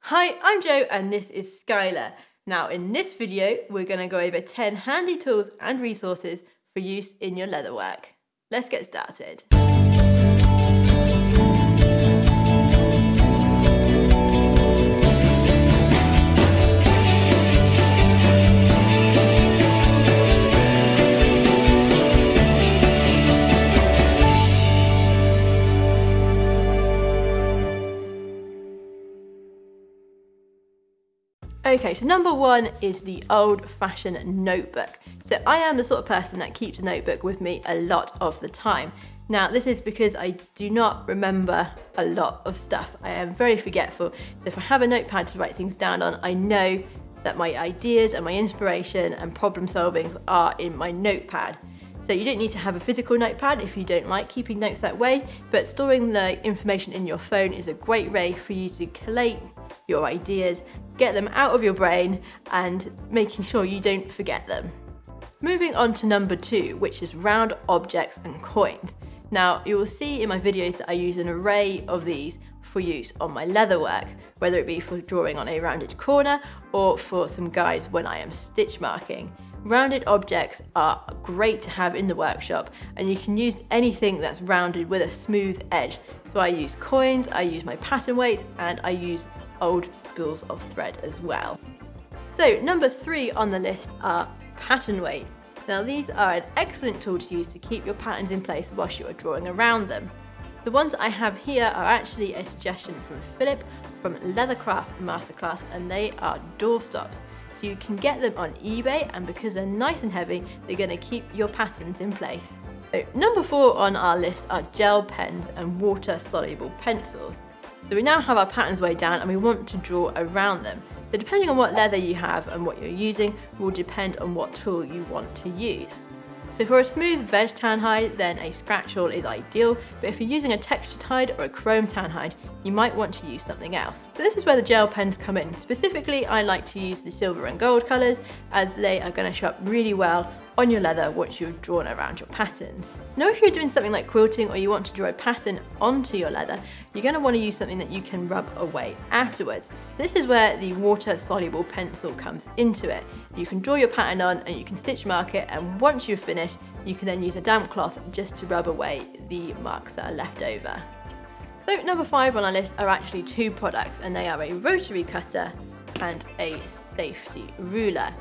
Hi, I'm Jo and this is Skylar. Now in this video, we're going to go over 10 handy tools and resources for use in your leatherwork. Let's get started. Okay, so number one is the old-fashioned notebook. So I am the sort of person that keeps a notebook with me a lot of the time. Now this is because I do not remember a lot of stuff. I am very forgetful. So if I have a notepad to write things down on, I know that my ideas and my inspiration and problem solving are in my notepad. So you don't need to have a physical notepad if you don't like keeping notes that way, but storing the information in your phone is a great way for you to collate your ideas, get them out of your brain and making sure you don't forget them. Moving on to number two, which is round objects and coins. Now you will see in my videos that I use an array of these for use on my leatherwork, whether it be for drawing on a rounded corner or for some guides when I am stitch marking. Rounded objects are great to have in the workshop and you can use anything that's rounded with a smooth edge. So I use coins, I use my pattern weights and I use old spools of thread as well. So number three on the list are pattern weights. Now these are an excellent tool to use to keep your patterns in place whilst you are drawing around them. The ones I have here are actually a suggestion from Philip from Leathercraft Masterclass and they are doorstops. So you can get them on eBay and because they're nice and heavy, they're going to keep your patterns in place. So number four on our list are gel pens and water soluble pencils. So we now have our patterns weighed down and we want to draw around them. So depending on what leather you have and what you're using will depend on what tool you want to use. So for a smooth veg tan hide, then a scratch awl is ideal, but if you're using a textured hide or a chrome tan hide, you might want to use something else. So this is where the gel pens come in. Specifically, I like to use the silver and gold colours as they are going to show up really well on your leather once you've drawn around your patterns. Now if you're doing something like quilting or you want to draw a pattern onto your leather, you're going to want to use something that you can rub away afterwards. This is where the water soluble pencil comes into it. You can draw your pattern on and you can stitch mark it, and once you've finished you can then use a damp cloth just to rub away the marks that are left over. So number five on our list are actually two products and they are a rotary cutter and a safety ruler.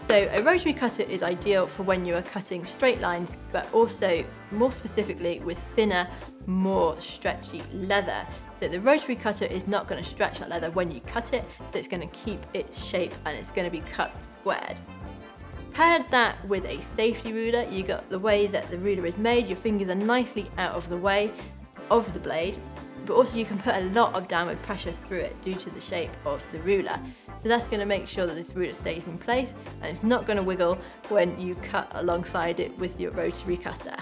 So a rotary cutter is ideal for when you are cutting straight lines, but also more specifically with thinner, more stretchy leather. So the rotary cutter is not going to stretch that leather when you cut it, so it's going to keep its shape and it's going to be cut squared. Paired that with a safety ruler, you got the way that the ruler is made, your fingers are nicely out of the way of the blade, but also you can put a lot of downward pressure through it due to the shape of the ruler. So that's going to make sure that this ruler stays in place and it's not going to wiggle when you cut alongside it with your rotary cutter.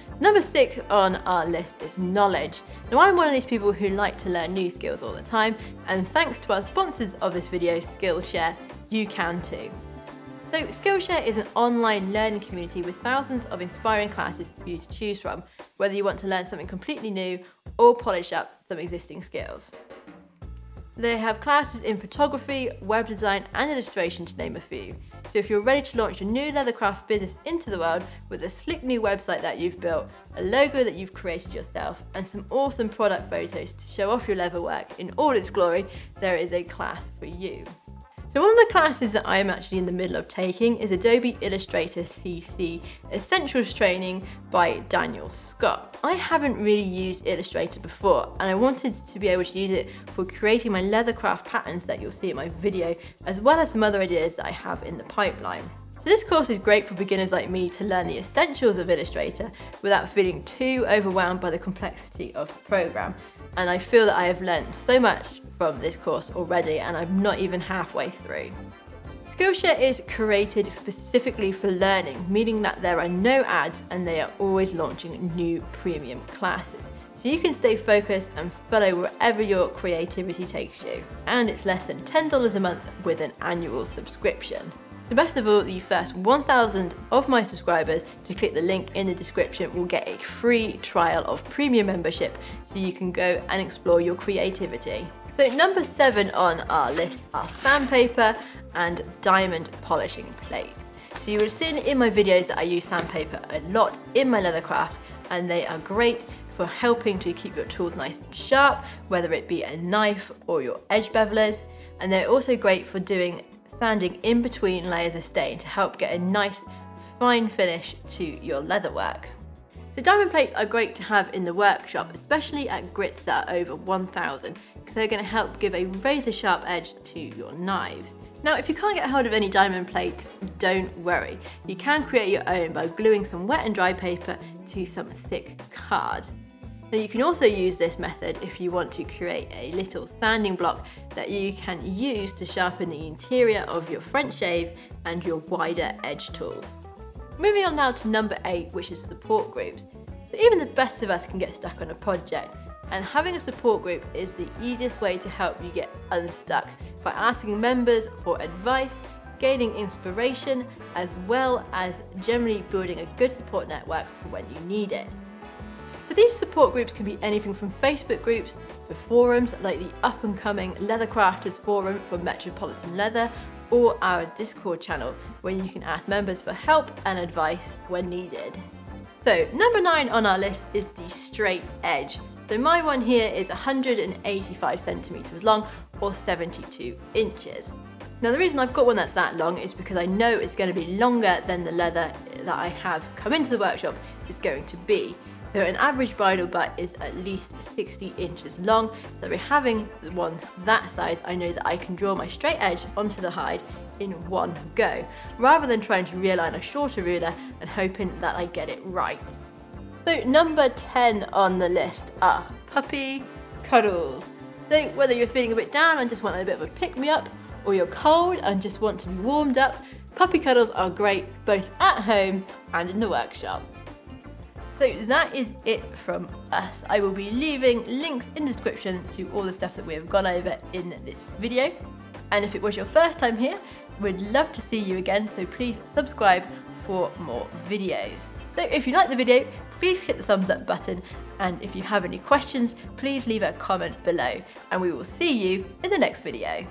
So number six on our list is knowledge. Now I'm one of these people who like to learn new skills all the time, and thanks to our sponsors of this video, Skillshare, you can too. So Skillshare is an online learning community with thousands of inspiring classes for you to choose from, whether you want to learn something completely new or polish up some existing skills. They have classes in photography, web design and illustration to name a few. So if you're ready to launch your new leathercraft business into the world with a slick new website that you've built, a logo that you've created yourself and some awesome product photos to show off your leatherwork in all its glory, there is a class for you. So one of the classes that I am actually in the middle of taking is Adobe Illustrator CC Essentials Training by Daniel Scott. I haven't really used Illustrator before and I wanted to be able to use it for creating my leathercraft patterns that you'll see in my video, as well as some other ideas that I have in the pipeline. So this course is great for beginners like me to learn the essentials of Illustrator without feeling too overwhelmed by the complexity of the program. And I feel that I have learned so much from this course already and I'm not even halfway through. Skillshare is created specifically for learning, meaning that there are no ads and they are always launching new premium classes. So you can stay focused and follow wherever your creativity takes you. And it's less than $10 a month with an annual subscription. So best of all, the first 1,000 of my subscribers to click the link in the description will get a free trial of premium membership so you can go and explore your creativity. So number 7 on our list are sandpaper and diamond polishing plates. So you would have seen in my videos that I use sandpaper a lot in my Leathercraft, and they are great for helping to keep your tools nice and sharp, whether it be a knife or your edge bevelers. And they're also great for doing sanding in between layers of stain to help get a nice fine finish to your leatherwork. So diamond plates are great to have in the workshop, especially at grits that are over 1000, because they're going to help give a razor sharp edge to your knives. Now, if you can't get hold of any diamond plates, don't worry. You can create your own by gluing some wet and dry paper to some thick card. Now, you can also use this method if you want to create a little sanding block that you can use to sharpen the interior of your French shave and your wider edge tools. Moving on now to number 8, which is support groups. So even the best of us can get stuck on a project, and having a support group is the easiest way to help you get unstuck by asking members for advice, gaining inspiration, as well as generally building a good support network for when you need it. So these support groups can be anything from Facebook groups to forums like the up-and-coming Leathercrafters forum for Metropolitan Leather, or our Discord channel where you can ask members for help and advice when needed. So number 9 on our list is the straight edge. So my one here is 185 centimeters long, or 72 inches. Now the reason I've got one that's that long is because I know it's going to be longer than the leather that I have come into the workshop is going to be. So an average bridle butt is at least 60 inches long, so by having one that size, I know that I can draw my straight edge onto the hide in one go, rather than trying to realign a shorter ruler and hoping that I get it right. So number 10 on the list are puppy cuddles. So whether you're feeling a bit down and just want a bit of a pick-me-up, or you're cold and just want to be warmed up, puppy cuddles are great both at home and in the workshop. So that is it from us. I will be leaving links in the description to all the stuff that we have gone over in this video. And if it was your first time here, we'd love to see you again, so please subscribe for more videos. So if you like the video, please hit the thumbs up button, and if you have any questions, please leave a comment below, and we will see you in the next video.